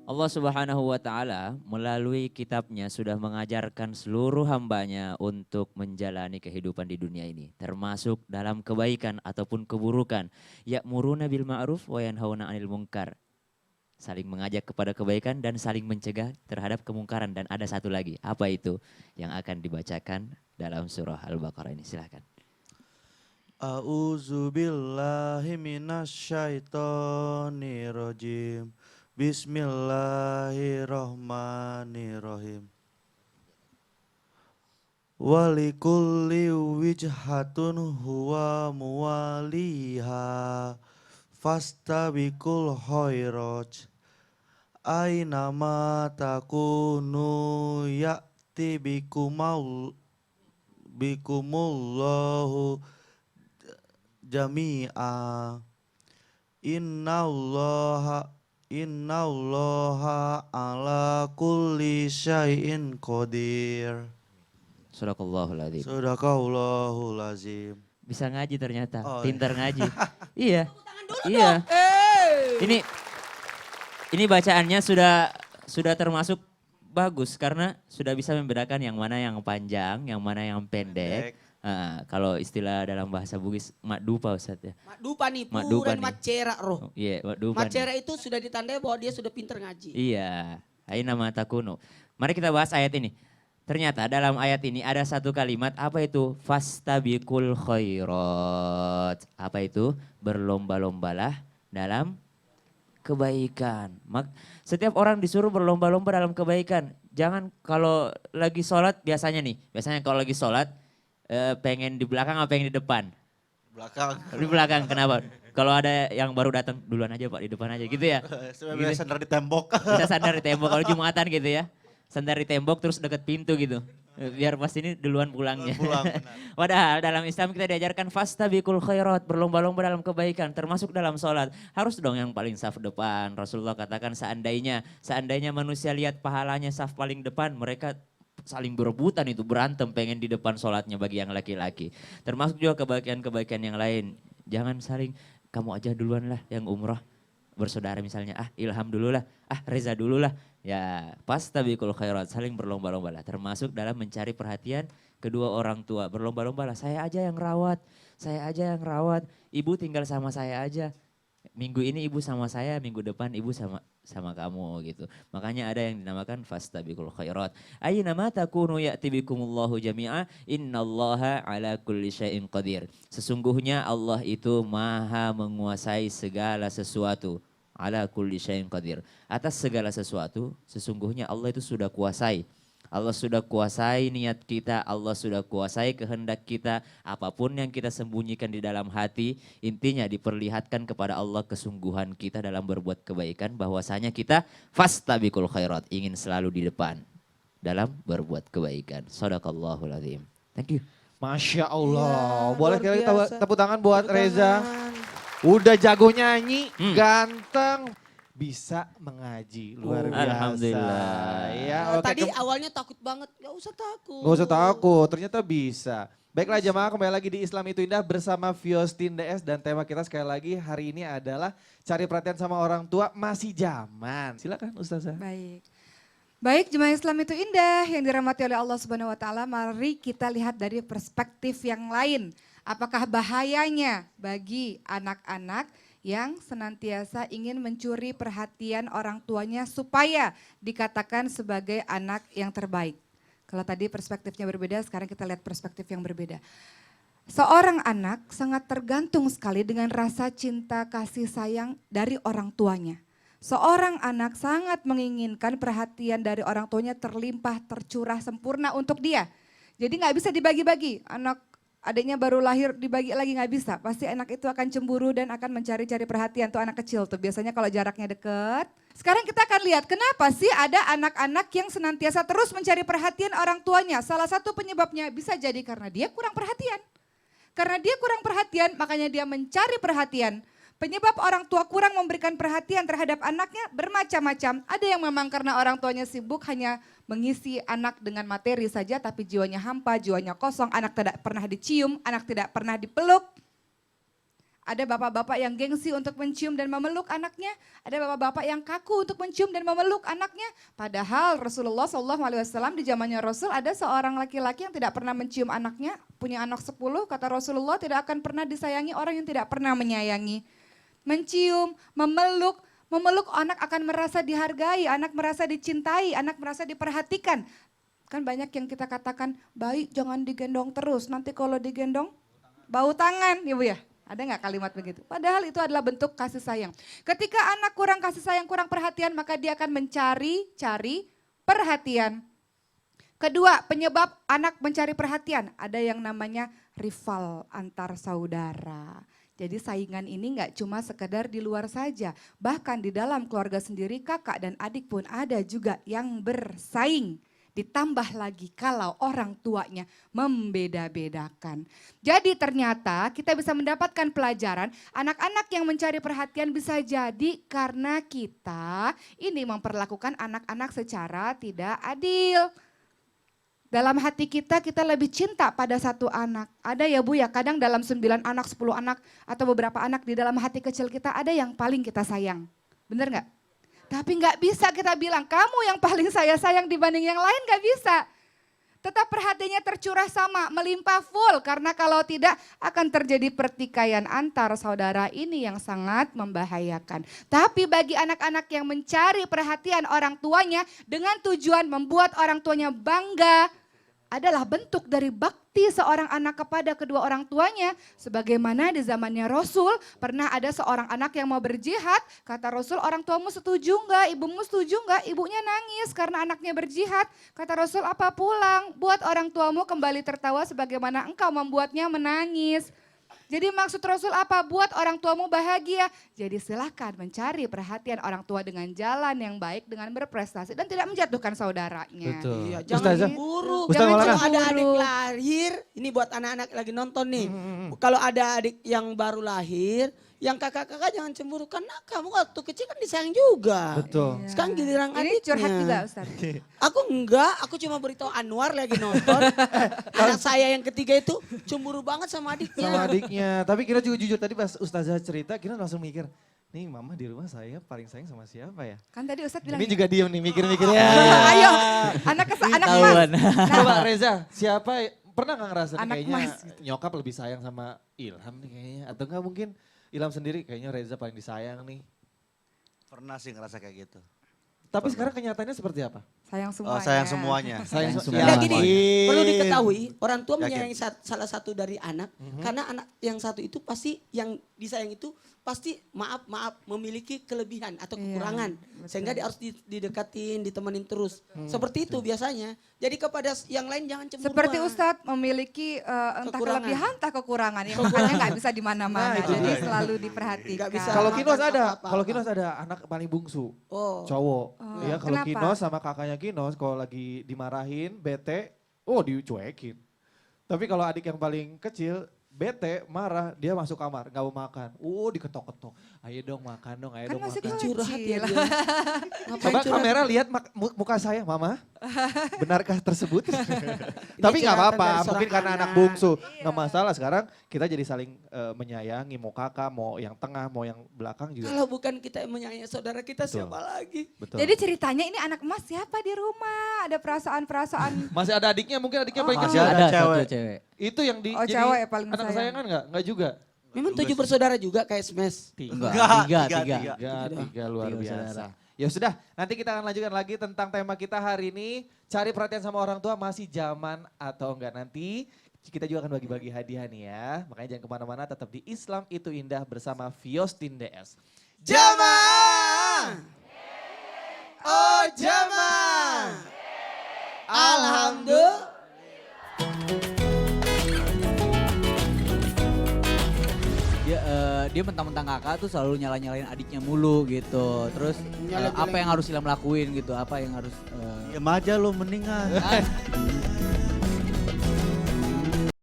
Allah Subhanahu wa Ta'ala melalui kitabnya sudah mengajarkan seluruh hambanya untuk menjalani kehidupan di dunia ini, termasuk dalam kebaikan ataupun keburukan. Ya'muruna bil ma'ruf wa yanhauna 'anil munkar. Saling mengajak kepada kebaikan dan saling mencegah terhadap kemungkaran. Dan ada satu lagi, apa itu yang akan dibacakan dalam surah Al-Baqarah ini? Silahkan. A'udzu billahi minasyaitonir rajim. Bismillahirrahmanirrahim. Walikulli wijhatun huwa muwaliha fastabiqul khairat ainama takunu ya'ti bikumullahu jami'a. Innallaha ala kulli syai'in qadir. Sadaqallahul adzim. Sadaqallahul azim. Bisa ngaji ternyata, Oh, iya. pintar ngaji. Iya. Tangan dulu Iya. dong. Ini bacaannya sudah termasuk bagus karena sudah bisa membedakan yang mana yang panjang, yang mana yang pendek. Kalau istilah dalam bahasa Bugis, makdupa Ustaz ya. Mak Dupa nih, Mak Dupa puran nih. macera roh. Oh, iya, makdupa nih. Macera itu sudah ditandai bahwa dia sudah pintar ngaji. Iya, aina mata kuno. Mari kita bahas ayat ini. Ternyata dalam ayat ini ada satu kalimat, apa itu? Fastabiqul khairat. Apa itu? Berlomba-lombalah dalam kebaikan. Setiap orang disuruh berlomba-lomba dalam kebaikan. Jangan kalau lagi sholat biasanya kalau lagi sholat pengen di belakang apa pengen di depan? Belakang. Di belakang, kenapa? Kalau ada yang baru datang, duluan aja Pak, di depan aja gitu ya. Sebenarnya sandar di tembok. Bisa sandar di tembok kalau Jumatan gitu ya. Sandar di tembok terus deket pintu gitu. Biar pas ini duluan pulangnya. Pulang, benar. Padahal dalam Islam kita diajarkan fastabiqul khairat, berlomba-lomba dalam kebaikan, termasuk dalam sholat. Harus dong yang paling saf depan. Rasulullah katakan seandainya manusia lihat pahalanya saf paling depan, mereka saling berebutan itu, berantem pengen di depan sholatnya bagi yang laki-laki. Termasuk juga kebaikan-kebaikan yang lain. Jangan saling, kamu aja duluan lah yang umrah. Bersaudara misalnya, Ilham dulu lah, Reza dulu lah. Ya, fastabiqul khairat, saling berlomba-lomba lah. Termasuk dalam mencari perhatian kedua orang tua. Berlomba-lomba lah, saya aja yang rawat, ibu tinggal sama saya aja. Minggu ini ibu sama saya, minggu depan ibu sama kamu gitu. Makanya ada yang dinamakan fastabiqul khairat. Aina ma takunu ya'ti bikumullahu jami'a, innallaha ala kulli syai'in qadir. Sesungguhnya Allah itu maha menguasai segala sesuatu. Ala kulli syai'in qadir. Atas segala sesuatu, sesungguhnya Allah itu sudah kuasai. Allah sudah kuasai niat kita, Allah sudah kuasai kehendak kita, apapun yang kita sembunyikan di dalam hati, intinya diperlihatkan kepada Allah kesungguhan kita dalam berbuat kebaikan, bahwasanya kita fastabiqul khairat, ingin selalu di depan dalam berbuat kebaikan. Shadaqallahul azim. Thank you. Masya Allah. Iya, Boleh luar kali biasa. tepuk tangan buat Tepuk Reza. tangan. Udah jago nyanyi, Hmm. ganteng, bisa mengaji. Luar Oh. biasa. Alhamdulillah. Ya, oke, Tadi awalnya takut banget, gak usah takut. Gak usah takut, ternyata bisa. Baiklah jemaah, kembali lagi di Islam Itu Indah bersama Fiostin DS dan tema kita sekali lagi hari ini adalah cari perhatian sama orang tua masih zaman. Silakan Ustazah. Baik. Baik, jemaah Islam itu indah yang dirahmati oleh Allah Subhanahu wa taala. Mari kita lihat dari perspektif yang lain. Apakah bahayanya bagi anak-anak yang senantiasa ingin mencuri perhatian orang tuanya supaya dikatakan sebagai anak yang terbaik. Kalau tadi perspektifnya berbeda, sekarang kita lihat perspektif yang berbeda. Seorang anak sangat tergantung sekali dengan rasa cinta kasih sayang dari orang tuanya. Seorang anak sangat menginginkan perhatian dari orang tuanya terlimpah, tercurah, sempurna untuk dia. Jadi nggak bisa dibagi-bagi. Anak adiknya baru lahir dibagi lagi nggak bisa. Pasti anak itu akan cemburu dan akan mencari-cari perhatian. Tuh anak kecil tuh biasanya kalau jaraknya deket. Sekarang kita akan lihat kenapa sih ada anak-anak yang senantiasa terus mencari perhatian orang tuanya. Salah satu penyebabnya bisa jadi karena dia kurang perhatian. Karena dia kurang perhatian makanya dia mencari perhatian. Penyebab orang tua kurang memberikan perhatian terhadap anaknya bermacam-macam. Ada yang memang karena orang tuanya sibuk hanya mengisi anak dengan materi saja tapi jiwanya hampa, jiwanya kosong, anak tidak pernah dicium, anak tidak pernah dipeluk. Ada bapak-bapak yang gengsi untuk mencium dan memeluk anaknya. Ada bapak-bapak yang kaku untuk mencium dan memeluk anaknya. Padahal Rasulullah SAW di zamannya Rasul ada seorang laki-laki yang tidak pernah mencium anaknya. Punya anak 10, kata Rasulullah tidak akan pernah disayangi orang yang tidak pernah menyayangi. Mencium, memeluk anak akan merasa dihargai, anak merasa dicintai, anak merasa diperhatikan. Kan banyak yang kita katakan, baik jangan digendong terus, nanti kalau digendong bau tangan, ya Bu ya. Ada nggak kalimat begitu? Padahal itu adalah bentuk kasih sayang. Ketika anak kurang kasih sayang, kurang perhatian, maka dia akan mencari perhatian. Kedua, penyebab anak mencari perhatian, ada yang namanya rival antar saudara. Jadi saingan ini nggak cuma sekedar di luar saja, bahkan di dalam keluarga sendiri kakak dan adik pun ada juga yang bersaing. Ditambah lagi kalau orang tuanya membeda-bedakan. Jadi ternyata kita bisa mendapatkan pelajaran anak-anak yang mencari perhatian bisa jadi karena kita ini memperlakukan anak-anak secara tidak adil. Dalam hati kita lebih cinta pada satu anak. Ada ya Bu ya, kadang dalam 9 anak, 10 anak atau beberapa anak di dalam hati kecil kita ada yang paling kita sayang. Bener nggak? Tapi nggak bisa kita bilang kamu yang paling saya sayang dibanding yang lain, nggak bisa. Tetap perhatiannya tercurah sama, melimpah full. Karena kalau tidak akan terjadi pertikaian antar saudara, ini yang sangat membahayakan. Tapi bagi anak-anak yang mencari perhatian orang tuanya dengan tujuan membuat orang tuanya bangga, adalah bentuk dari bakti seorang anak kepada kedua orang tuanya. Sebagaimana di zamannya Rasul, pernah ada seorang anak yang mau berjihad. Kata Rasul, orang tuamu setuju enggak? Ibumu setuju enggak? Ibunya nangis karena anaknya berjihad. Kata Rasul, apa pulang? Buat orang tuamu kembali tertawa sebagaimana engkau membuatnya menangis. Jadi maksud Rasul apa? Buat orang tuamu bahagia. Jadi silakan mencari perhatian orang tua dengan jalan yang baik, dengan berprestasi dan tidak menjatuhkan saudaranya. Betul. Iya, jangan Ustazah. cemburu. Ustazah Jangan Maulana. kalau ada adik lahir, ini buat anak-anak lagi nonton nih. Kalau ada adik yang baru lahir, yang kakak-kakak jangan cemburu. Karena kamu waktu kecil kan disayang juga. Betul. Sekarang giliran Ini adiknya. curhat juga Ustaz. Aku enggak, aku cuma beritahu Anwar lagi nonton. Anak saya yang ketiga itu cemburu banget sama adiknya. Sama adiknya. Tapi Kira juga jujur tadi pas Ustazah cerita, Kira langsung mikir, nih mama di rumah saya paling sayang sama siapa ya? Kan tadi Ustaz bilang. Ini juga diem nih mikir-mikirnya. Ayo, anak Ketahuan. mas. Coba Reza, siapa pernah gak ngerasa nih Anak kayaknya emas. nyokap lebih sayang sama Ilham nih kayaknya. Atau enggak mungkin Ilham sendiri kayaknya Reza paling disayang nih. Pernah sih ngerasa kayak gitu. Tapi sekarang kenyataannya seperti apa? Sayang Oh, semuanya. sayang semuanya. Sayang semuanya. Nah gini, perlu diketahui orang tua Yakin. menyayangi salah satu dari anak. Karena anak yang satu itu pasti yang disayang itu pasti maaf memiliki kelebihan atau Iya, kekurangan. betul. Sehingga harus didekatin, ditemenin terus. Seperti itu biasanya. Jadi kepada yang lain jangan cemburu. Seperti Ustadz memiliki entah Kekurangan. kelebihan, entah kekurangan. Yang makanya nggak bisa di mana-mana. Nah, itu Jadi dia. selalu diperhatikan. Nggak bisa. Kalau Makan Kinos ada, apa-apa. kalau Kinos ada anak paling bungsu, Oh. cowok. Oh, Ya kalau kenapa? Kinos sama kakaknya Kinos kalau lagi dimarahin, bete, oh dicuekin. Tapi kalau adik yang paling kecil, bete, marah, dia masuk kamar, gak mau makan. Diketok-ketok, ayo dong makan dong, ayo Kan dong masih makan. Curhat ya kecil. dia. Ngapain Coba curhat? kamera lihat muka saya, mama. Benarkah tersebut? Tapi nggak curhatan apa-apa, dari seorang mungkin karena anak anak. bungsu. Nggak masalah, sekarang kita jadi saling menyayangi, mau kakak, mau yang tengah, mau yang belakang juga. Kalau bukan kita yang menyayangi saudara kita, Betul. siapa lagi? Betul. Jadi ceritanya ini anak emas siapa di rumah? Ada perasaan-perasaan. Masih ada adiknya, mungkin adiknya paling Masih kecil. ada Ada cewek. satu cewek. Itu yang di Oh, jadi cewek ya paling anak sayang. kesayangan nggak juga. Memang 7 bersaudara juga kayak Smash. Tiga. Tiga luar Tiga biasa. bersaudara. Ya sudah, nanti kita akan lanjutkan lagi tentang tema kita hari ini. Cari perhatian sama orang tua masih zaman atau enggak nanti. Kita juga akan bagi-bagi hadiah nih ya. Makanya jangan kemana-mana, tetap di Islam Itu Indah bersama Fiostin DS. Jamaah. Oh jamaah. Alhamdulillah. Dia mentang-mentang kakak tuh selalu nyalain adiknya mulu gitu. Terus Nyalain-nyalain. apa yang harus Ilham lakuin gitu, apa yang harus Diam aja lu mendingan.